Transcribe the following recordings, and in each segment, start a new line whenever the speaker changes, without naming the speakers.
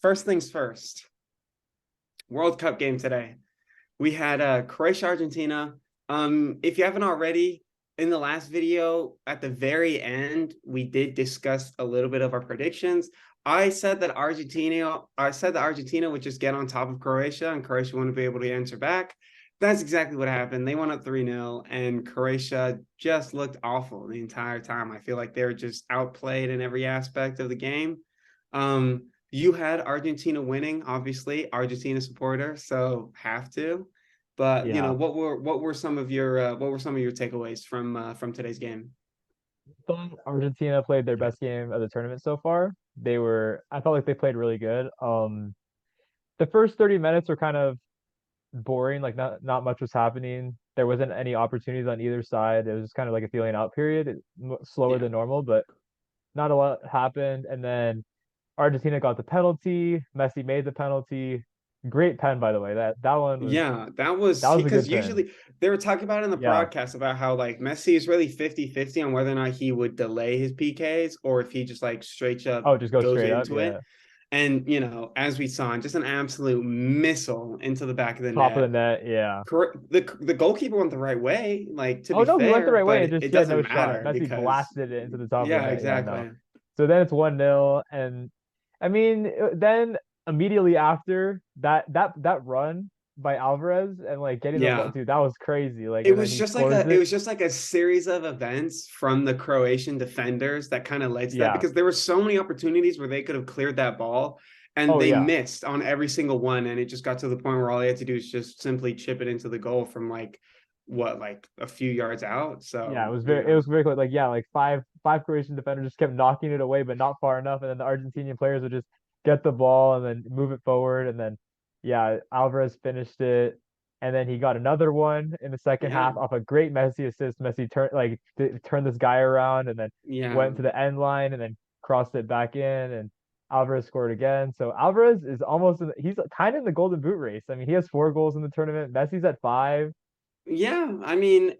first things first. World Cup game today. We had Croatia, Argentina. If you haven't already, in the last video at the very end, we did discuss a little bit of our predictions. I said that Argentina would just get on top of Croatia and Croatia wouldn't be able to answer back. That's exactly what happened. They went up 3-0 and Croatia just looked awful the entire time. I feel like they were just outplayed in every aspect of the game. You had Argentina winning, obviously, Argentina supporter, so have to. But
Yeah.
what were some of your takeaways from today's game?
Thought Argentina played their best game of the tournament so far. I felt like they played really good. The first 30 minutes were kind of boring, like not much was happening. There wasn't any opportunities on either side. It was just kind of like a feeling out period, slower
Yeah.
than normal, but not a lot happened. And then Argentina got the penalty. Messi made the penalty. Great pen, by the way. That one was
Yeah, that was
that was a
because
good pen.
usually they were talking about in the
Yeah.
broadcast about how like Messi is really 50-50 on whether or not he would delay his PKs or if he just like straight up
Oh, just go
goes
straight up.
into
Yeah.
it. And as we saw, just an absolute missile into the back of the
Top of the
net.
net. Yeah.
The goalkeeper went the right way, like to
Oh
be
no, he went the
fair,
right way.
but
It just
it
he had no
doesn't
shot.
matter
Messi
because
blasted it into the top of the
yeah,
net. Yeah, no.
exactly.
So then it's 1-0, and I mean, then immediately after that run by Alvarez and like getting the ball,
Yeah.
dude, that was crazy. Like,
It
and then
was
he
just like
scores
a it
it.
was just like a series of events from the Croatian defenders that kind of led to that
Yeah.
because there were so many opportunities where they could have cleared that ball and
Oh
they
yeah.
missed on every single one and it just got to the point where all they had to do is just simply chip it into the goal from like a few yards out.
Yeah,
So,
it was very close. Like yeah, like five Croatian defenders just kept knocking it away, but not far enough. And then the Argentinian players would just get the ball and then move it forward. And then yeah, Alvarez finished it. And then he got another one in the second
yeah.
half off a great Messi assist. Messi turned this guy around and then
Yeah.
went to the end line and then crossed it back in and Alvarez scored again. So Alvarez is he's kind of in the golden boot race. I mean, he has 4 goals in the tournament. Messi's at 5.
Yeah, I mean,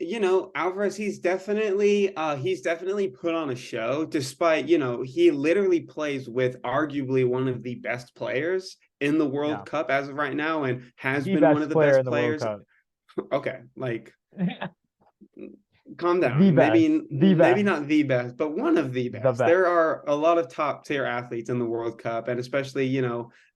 Alvarez, he's definitely put on a show, despite, he literally plays with arguably one of the best players in the World
Yeah.
Cup as of right now and has
The
been one of
best
the
player
best
in the World
players.
Cup.
Okay, like calm
The
down.
best, the
Maybe
best,
not the best, but one of the
the
best. There
best.
are a lot of top tier athletes in the World Cup, and especially,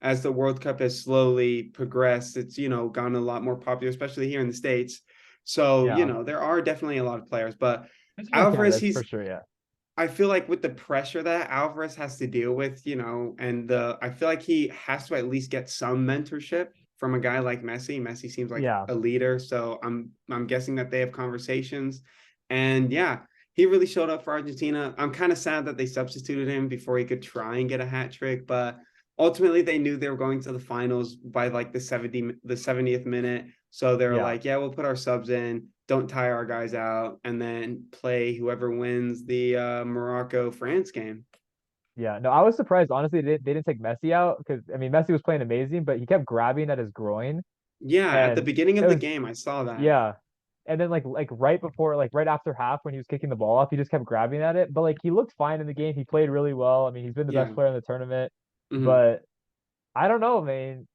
as the World Cup has slowly progressed, it's, gotten a lot more popular, especially here in the States. So,
Yeah,
there are definitely a lot of players, but
especially in
Alvarez,
Canada for sure. Yeah,
I feel like with the pressure that Alvarez has to deal with, I feel like he has to at least get some mentorship from a guy like Messi. Messi seems like
yeah,
a leader, so I'm guessing that they have conversations. And yeah, he really showed up for Argentina. I'm kind of sad that they substituted him before he could try and get a hat trick, but ultimately they knew they were going to the finals by like the 70th minute. So they were
yeah,
like, yeah, we'll put our subs in, don't tire our guys out, and then play whoever wins the Morocco France game.
yeah. No, I was surprised. Honestly, they didn't take Messi out because I mean Messi was playing amazing, but he kept grabbing at his groin,
Yeah, at the
and
beginning
it
of the
was
game, I saw that.
yeah. And then like right before right after half when he was kicking the ball off, he just kept grabbing at it. But like he looked fine in the game. He played really well. I mean, he's been the
Yeah.
best player in the tournament.
Mhm.
But I don't know, man.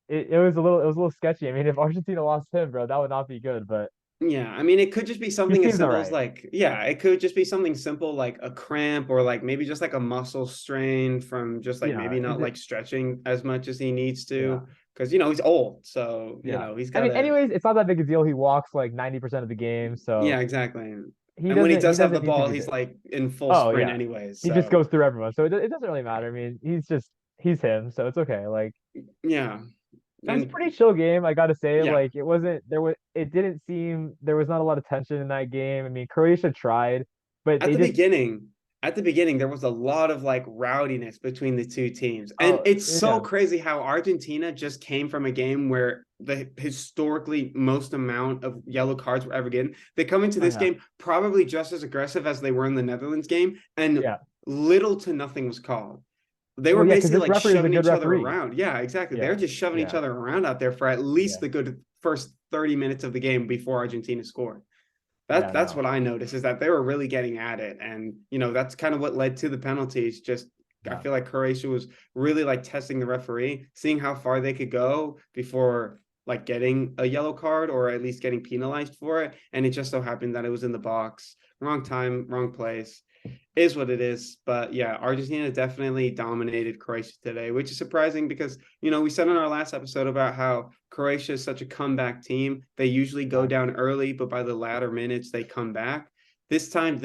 It was a little sketchy. I mean, if Argentina lost him, bro, that would not be good. But
Yeah, I mean, it could just be
he
something as
seems all
simple as
right.
like, yeah, it could just be something simple like a cramp or like maybe just like a muscle strain from just like
Yeah,
maybe not like stretching as much as he needs
yeah,
to because he's old, so
yeah.
he's
I
got
mean,
to.
anyways, it's not that big a deal. He walks like 90% of the game, so
Yeah, exactly.
he
And when he
doesn't he
does have the
doesn't need to
ball,
be
he's
big.
like in full
Oh
sprint
yeah,
anyways.
he just
So
goes through everyone, so it doesn't really matter. I mean, he's him, so it's okay. Like
yeah,
it was a
and
pretty chill game, I gotta say.
yeah,
Like it didn't seem there was not a lot of tension in that game. I mean, Croatia tried, but
at
they
the
just
beginning, at the beginning, there was a lot of like rowdiness between the two teams. And
oh
it's so
yeah,
crazy how Argentina just came from a game where the historically most amount of yellow cards were ever given. They come into
oh
this
yeah,
game probably just as aggressive as they were in the Netherlands game, and
yeah.
little to nothing was called. They
Well,
were
yeah, because
basically
this
like
referee is a
shoving
good
each other
referee.
around. Yeah, exactly. They're
Yeah,
just shoving each
yeah,
other around out there for at least
yeah,
the good first 30 minutes of the game before Argentina scored. That
yeah.
that's
No.
what I noticed is that they were really getting at it, and that's kind of what led to the penalties. Just I
Yeah.
feel like Croatia was really like testing the referee, seeing how far they could go before like getting a yellow card or at least getting penalized for it. And it just so happened that it was in the box, wrong time, wrong place. Is what it is. But yeah, Argentina definitely dominated Croatia today, which is surprising because, we said in our last episode about how Croatia is such a comeback team. They usually go
Yeah.
down early, but by the latter minutes, they come back. This time,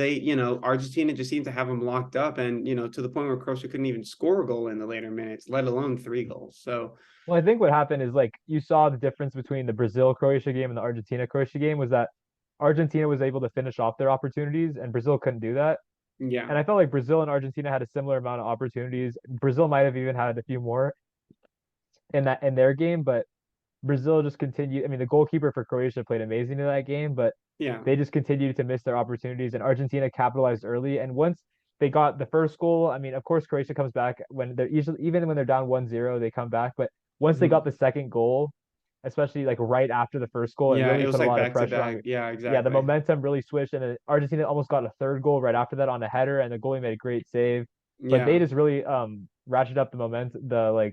Argentina just seemed to have them locked up and, to the point where Croatia couldn't even score a goal in the later minutes, let alone 3 goals. So,
Well, I think what happened is like you saw the difference between the Brazil Croatia game and the Argentina Croatia game was that Argentina was able to finish off their opportunities and Brazil couldn't do that.
yeah,
And I felt like Brazil and Argentina had a similar amount of opportunities. Brazil might have even had a few more in their game, but Brazil just continued. I mean, the goalkeeper for Croatia played amazing in that game, but
yeah,
they just continued to miss their opportunities. And Argentina capitalized early. And once they got the first goal, I mean, of course, Croatia comes back when they're usually even when they're down 1-0, they come back. But once they got
mhm.
the second goal, especially like right after the first goal, it
Yeah, it
really
was
put a
like
lot of
back to
pressure on.
back. Yeah,
Yeah, the
exactly.
momentum really switched, and then Argentina almost got a third goal right after that on a header, and the goalie made a great save. But they
Yeah.
just really ratcheted up the momentum, the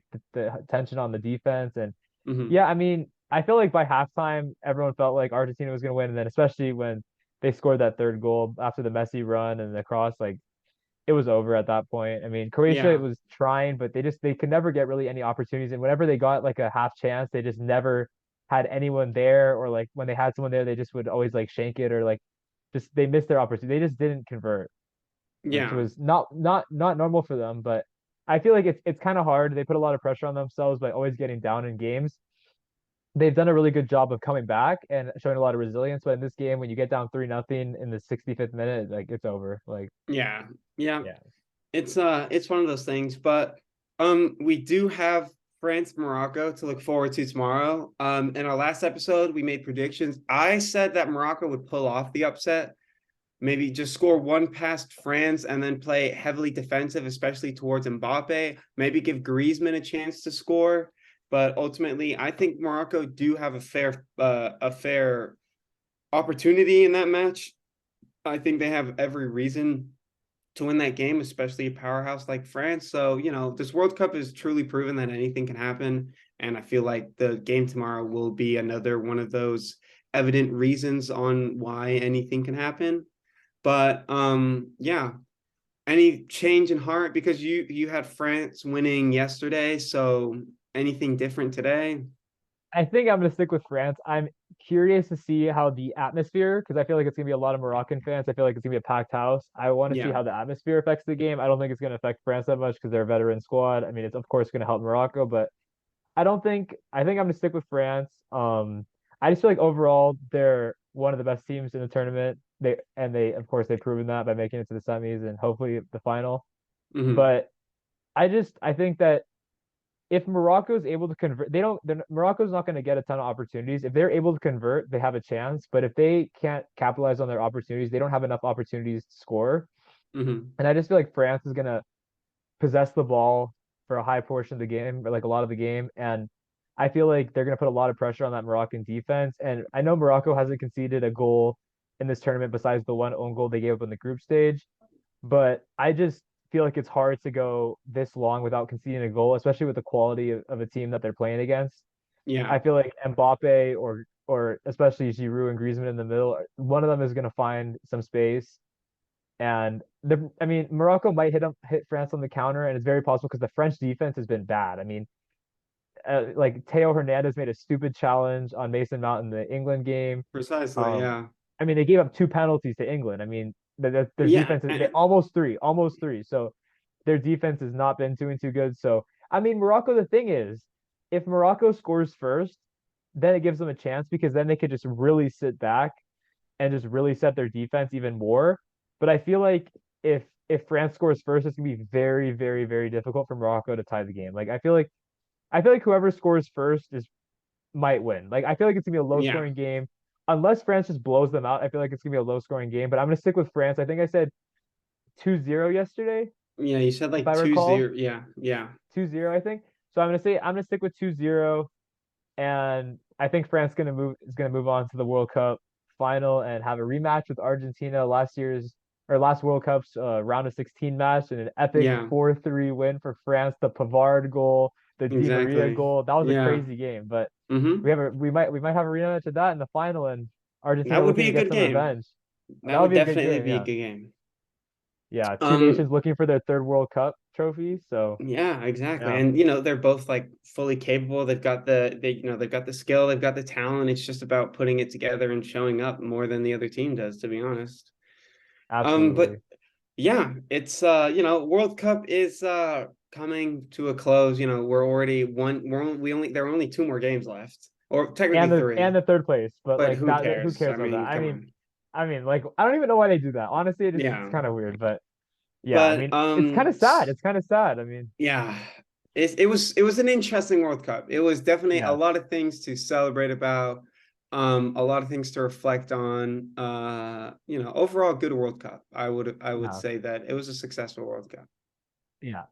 tension on the defense, and
Hmm.
yeah, I mean, I feel like by halftime, everyone felt like Argentina was going to win, and then especially when they scored that third goal after the Messi run and the cross, like it was over at that point. I mean, Croatia
Yeah.
was trying, but they could never get really any opportunities, and whenever they got like a half chance, they just never had anyone there, or like when they had someone there, they just would always like shank it or like just they missed their opportunity. They just didn't convert, which
Yeah.
was not normal for them, but I feel like it's kind of hard. They put a lot of pressure on themselves by always getting down in games. They've done a really good job of coming back and showing a lot of resilience. But in this game, when you get down 3-0 in the 65th minute, like it's over. Like,
Yeah. Yeah.
yeah,
It's one of those things, but we do have France Morocco to look forward to tomorrow. In our last episode, we made predictions. I said that Morocco would pull off the upset, maybe just score one past France and then play heavily defensive, especially towards Mbappe, maybe give Griezmann a chance to score. But ultimately, I think Morocco do have a fair opportunity in that match. I think they have every reason to win that game, especially a powerhouse like France. So, this World Cup has truly proven that anything can happen. And I feel like the game tomorrow will be another one of those evident reasons on why anything can happen. But yeah, any change in heart because you had France winning yesterday, so anything different today?
I think I'm gonna stick with France. I'm curious to see how the atmosphere, because I feel like it's gonna be a lot of Moroccan fans. I feel like it's gonna be a packed house. I want to see
Yeah.
how the atmosphere affects the game. I don't think it's gonna affect France that much because they're a veteran squad. I mean, it's of course gonna help Morocco, but I don't think I think I'm gonna stick with France. I just feel like overall they're one of the best teams in the tournament. They of course they've proven that by making it to the semis and hopefully the final.
Hmm.
But I think that if Morocco is able to convert, Morocco's not going to get a ton of opportunities. If they're able to convert, they have a chance. But if they can't capitalize on their opportunities, they don't have enough opportunities to score.
Hmm.
And I just feel like France is going to possess the ball for a high portion of the game, or like a lot of the game. And I feel like they're going to put a lot of pressure on that Moroccan defense. And I know Morocco hasn't conceded a goal in this tournament besides the one own goal they gave up in the group stage. But I just feel like it's hard to go this long without conceding a goal, especially with the quality of a team that they're playing against.
Yeah,
I feel like Mbappe or especially Giroud and Griezmann in the middle, one of them is going to find some space. And I mean, Morocco might hit France on the counter, and it's very possible because the French defense has been bad. I mean, like Theo Hernandez made a stupid challenge on Mason Mount in the England game.
precisely.
Um,
Yeah.
I mean, they gave up two penalties to England. I mean, their
Yeah.
defense they almost three. So their defense has not been doing too good. So I mean, Morocco. The thing is, if Morocco scores first, then it gives them a chance because then they could just really sit back and just really set their defense even more. But I feel like if France scores first, it's gonna be very, very, very difficult for Morocco to tie the game. Like I feel like whoever scores first is might win. Like I feel like it's gonna be a low
Yeah.
scoring game. Unless France just blows them out, I feel like it's gonna be a low scoring game. But I'm gonna stick with France. I think I said 2-0 yesterday,
Yeah. You said
if
like
I
two
recall.
zero. Yeah. Yeah.
2-0, I think. So I'm gonna stick with 2-0, and I think France gonna move on to the World Cup final and have a rematch with Argentina, last year's or last World Cup's round of 16 match and an epic
Yeah,
4-3 win for France, the Pavard goal, the Di Maria
exactly.
goal. That was a
Yeah.
crazy game, but
Hmm.
we might have a rematch of that in the final and Argentina
That would
looking
be
to
a
get
good
some
game.
revenge.
That
That would
would
be a good
definitely
game,
be a
yeah.
good game.
Yeah, two
Um,
nations looking for their third World Cup trophy, so
yeah, exactly.
yeah,
And they're both like fully capable. They've got the skill, they've got the talent. It's just about putting it together and showing up more than the other team does, to be honest. But
absolutely.
yeah, it's World Cup is coming to a close. We're already one we're only, we only there are only two more games left. Or
And
technically
the and
three,
the third place, but
but
like
who
that, who
cares? I
cares about that?
mean, come on.
Like I don't even know why they do that. Honestly, it's
Yeah.
kind of weird, but yeah, I
But
mean, it's kind of sad. It's kind of sad. I mean,
yeah, it was an interesting World Cup. It was definitely a
yes,
lot of things to celebrate about, a lot of things to reflect on. Overall good World Cup. I would
yeah,
say that it was a successful World Cup.
yeah.